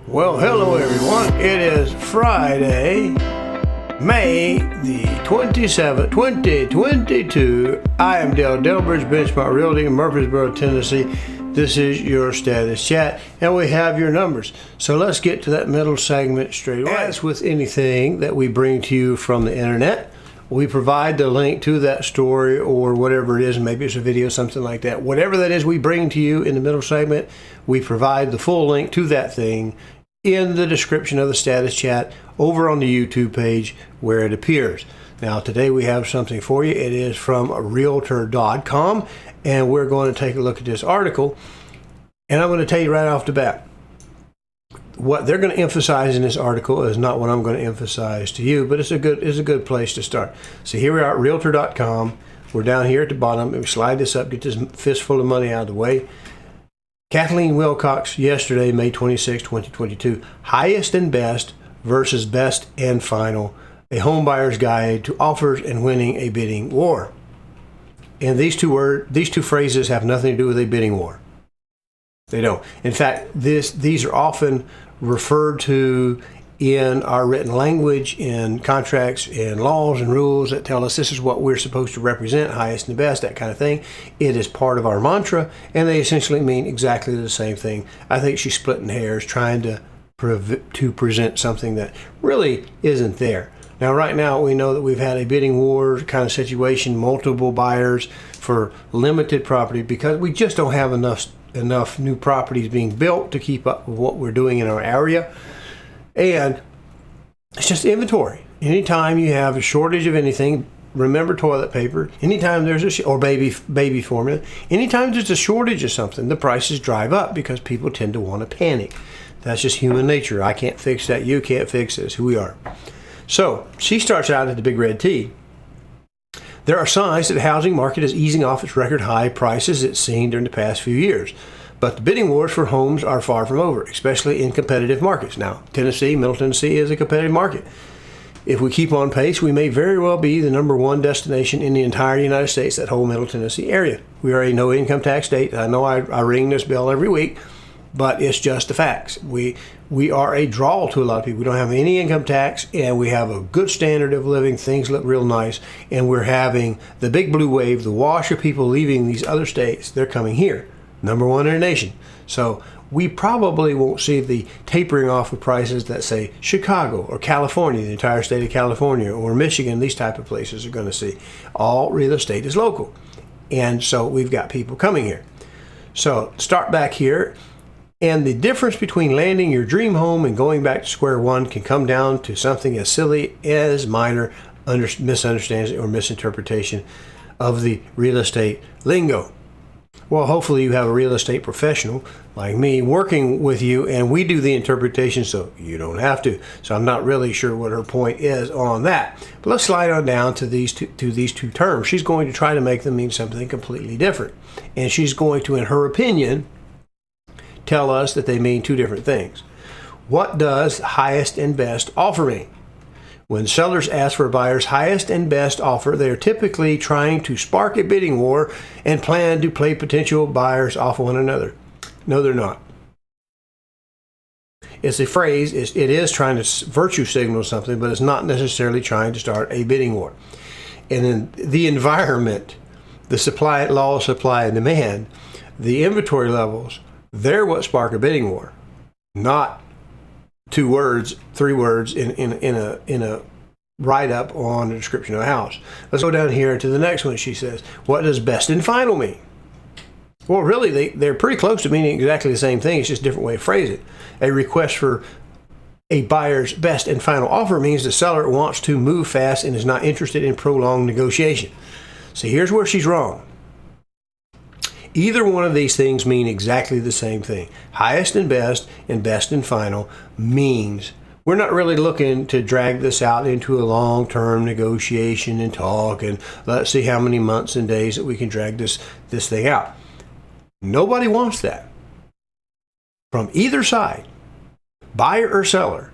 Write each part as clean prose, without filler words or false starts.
Well, hello everyone. It is Friday, May the 27th, 2022. I am Dale Delbridge, Benchmark Realty in Murfreesboro, Tennessee. This is your status chat, and we have your numbers. So let's get to that middle segment straight away. As with anything that we bring to you from the internet, we provide the link to that story or whatever it is. Maybe it's a video, something like that. Whatever that is we bring to you in the middle segment, we provide the full link to that thing in the description of the status chat over on the YouTube page where it appears. Now today we have something for you. It is from Realtor.com, and we're going to take a look at this article, and I'm going to tell you right off the bat, what they're going to emphasize in this article is not what I'm going to emphasize to you, but it's a good place to start. So here we are at Realtor.com. We're down here at the bottom. We slide this up, get this fistful of money out of the way. Kathleen Wilcox, yesterday, May 26, 2022. Highest and best versus best and final. A home buyer's guide to offers and winning a bidding war. And these two phrases have nothing to do with a bidding war. They don't. In fact, these are often referred to in our written language, in contracts, in laws and rules that tell us this is what we're supposed to represent, highest and best, that kind of thing. It is part of our mantra, and they essentially mean exactly the same thing. I think she's splitting hairs, trying to present something that really isn't there. Now, right now, we know that we've had a bidding war kind of situation, multiple buyers for limited property, because we just don't have enough new properties being built to keep up with what we're doing in our area. And it's just inventory. Anytime you have a shortage of anything, remember toilet paper. Anytime there's or baby formula, anytime there's a shortage of something, the prices drive up because people tend to want to panic. That's just human nature. I can't fix that. You can't fix this. Who we are. So she starts out at the big red T. There are signs that the housing market is easing off its record high prices it's seen during the past few years. But the bidding wars for homes are far from over, especially in competitive markets. Now, Middle Tennessee is a competitive market. If we keep on pace, we may very well be the #1 destination in the entire United States, that whole Middle Tennessee area. We are a no income tax state. I know I ring this bell every week, but it's just the facts. We are a draw to a lot of people. We don't have any income tax, and we have a good standard of living. Things look real nice, and we're having the big blue wave, the wash of people leaving these other states. They're coming here. #1 in the nation. So we probably won't see the tapering off of prices that, say, Chicago or California, the entire state of California, or Michigan, these type of places are going to see. All real estate is local. And so we've got people coming here. So start back here. And the difference between landing your dream home and going back to square one can come down to something as silly as minor misunderstanding or misinterpretation of the real estate lingo. Well, hopefully you have a real estate professional like me working with you, and we do the interpretation so you don't have to. So I'm not really sure what her point is on that. But let's slide on down to these two terms. She's going to try to make them mean something completely different. And she's going to, in her opinion, tell us that they mean two different things. What does highest and best offer mean? When sellers ask for a buyer's highest and best offer, they are typically trying to spark a bidding war and plan to play potential buyers off one another. No, they're not. It's a phrase. It is trying to virtue signal something, but it's not necessarily trying to start a bidding war. And in the environment, the law of supply and demand, the inventory levels, they're what spark a bidding war, not 2 words, 3 words in a write-up on the description of a house. Let's go down here to the next one. She says, what does best and final mean? Well, really, they're pretty close to meaning exactly the same thing. It's just a different way to phrase it. A request for a buyer's best and final offer means the seller wants to move fast and is not interested in prolonged negotiation. So here's where she's wrong. Either one of these things mean exactly the same thing. Highest and best and final means we're not really looking to drag this out into a long-term negotiation and talk and let's see how many months and days that we can drag this thing out. Nobody wants that. From either side, buyer or seller.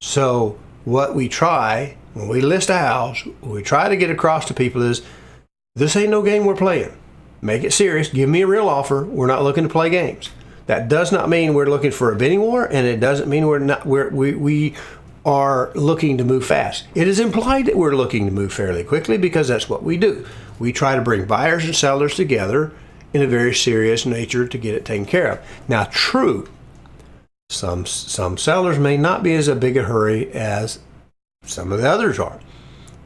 So what we try when we list a house, what we try to get across to people is this ain't no game we're playing. Make it serious. Give me a real offer. We're not looking to play games. That does not mean we're looking for a bidding war, and it doesn't mean we are looking to move fast. It is implied that we're looking to move fairly quickly because that's what we do. We try to bring buyers and sellers together in a very serious nature to get it taken care of. Now, true, some sellers may not be as a big a hurry as some of the others are.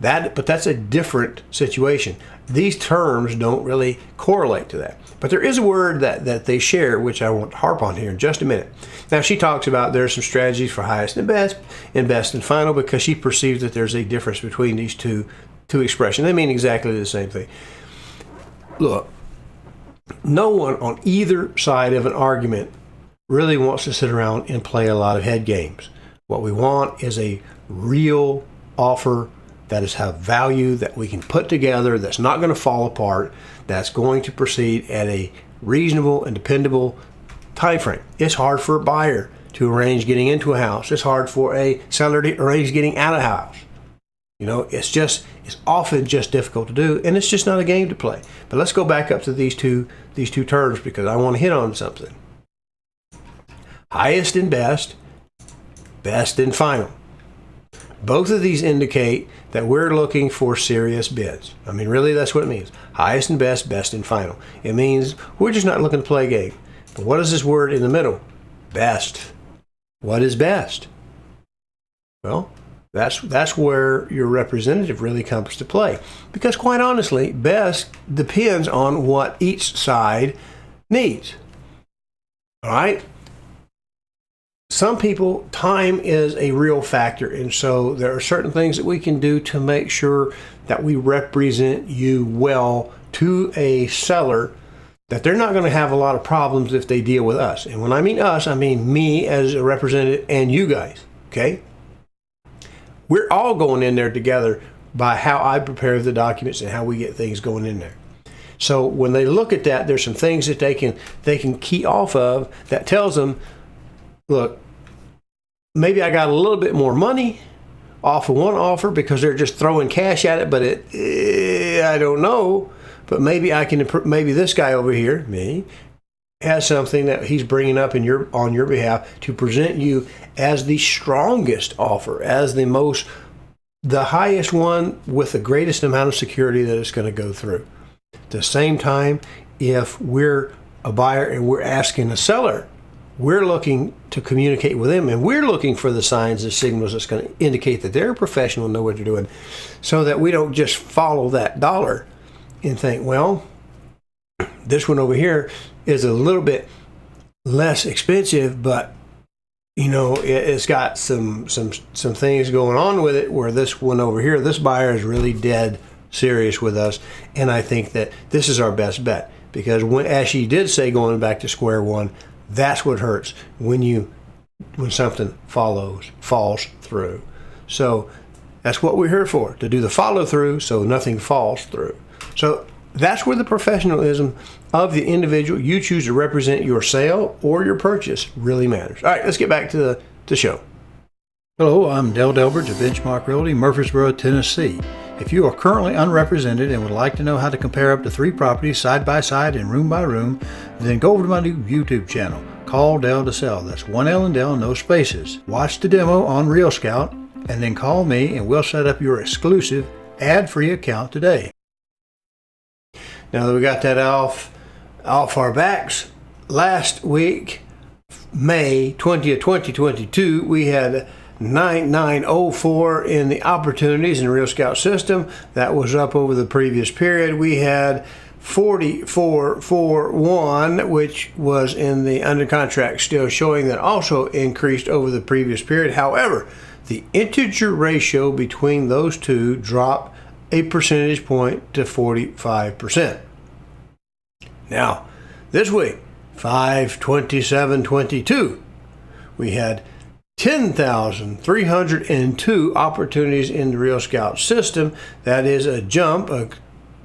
But that's a different situation. These terms don't really correlate to that. But there is a word that they share, which I want to harp on here in just a minute. Now, she talks about there are some strategies for highest and best and final, because she perceives that there's a difference between these two expressions. They mean exactly the same thing. Look, no one on either side of an argument really wants to sit around and play a lot of head games. What we want is a real offer that is have value, that we can put together, that's not going to fall apart, that's going to proceed at a reasonable and dependable time frame. It's hard for a buyer to arrange getting into a house. It's hard for a seller to arrange getting out of a house. You know, it's often just difficult to do, and it's just not a game to play. But let's go back up to these two terms, because I want to hit on something. Highest and best, best and final. Both of these indicate that we're looking for serious bids. I mean, really, that's what it means. Highest and best, best and final. It means we're just not looking to play a game. But what is this word in the middle? Best. What is best? Well, that's where your representative really comes to play. Because quite honestly, best depends on what each side needs. All right? Some people, time is a real factor, and so there are certain things that we can do to make sure that we represent you well to a seller, that they're not going to have a lot of problems if they deal with us. And when I mean us, I mean me as a representative and you guys, okay? We're all going in there together by how I prepare the documents and how we get things going in there. So when they look at that, there's some things that they can key off of that tells them, look, maybe I got a little bit more money off of one offer because they're just throwing cash at it, but I don't know. But maybe maybe this guy over here, me, has something that he's bringing up on your behalf to present you as the strongest offer, as the highest one with the greatest amount of security that it's going to go through. At the same time, if we're a buyer and we're asking a seller, we're looking to communicate with them, and we're looking for the signs and signals that's going to indicate that they're a professional and know what they're doing, so that we don't just follow that dollar and think, well, this one over here is a little bit less expensive, but you know, it's got some things going on with it, where this one over here, this buyer is really dead serious with us, and I think that this is our best bet, because as she did say, going back to square one, that's what hurts when something falls through. So that's what we're here for, to do the follow through so nothing falls through. So that's where the professionalism of the individual you choose to represent your sale or your purchase really matters. All right, let's get back to the show. Hello, I'm Dale Delbridge of Benchmark Realty, Murfreesboro, Tennessee. If you are currently unrepresented and would like to know how to compare up to 3 properties side by side and room by room, then go over to my new YouTube channel, Call Dale to Sell. That's one L in Dale, no spaces. Watch the demo on Real Scout, and then call me and we'll set up your exclusive ad-free account today. Now that we got that off our backs, last week, May 20th, 2022, we had 9904 in the opportunities in the Real Scout system. That was up over the previous period. We had 4441, which was in the under contract still showing, that also increased over the previous period. However, the integer ratio between those two dropped a percentage point to 45%. Now, this week, 5/27/22, we had 10,302 opportunities in the Real Scout system. That is a jump, a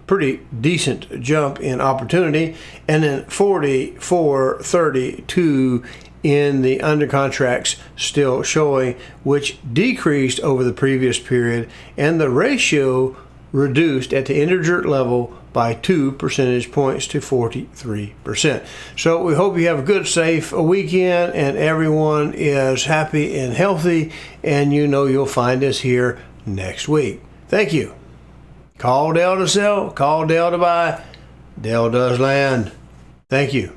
pretty decent jump in opportunity, and then 4432 in the under contracts still showing, which decreased over the previous period, and the ratio reduced at the integer level by 2 percentage points to 43%. So we hope you have a good, safe weekend and everyone is happy and healthy, and you know you'll find us here next week. Thank you. Call Dell to sell, call Dell to buy. Dell does land. Thank you.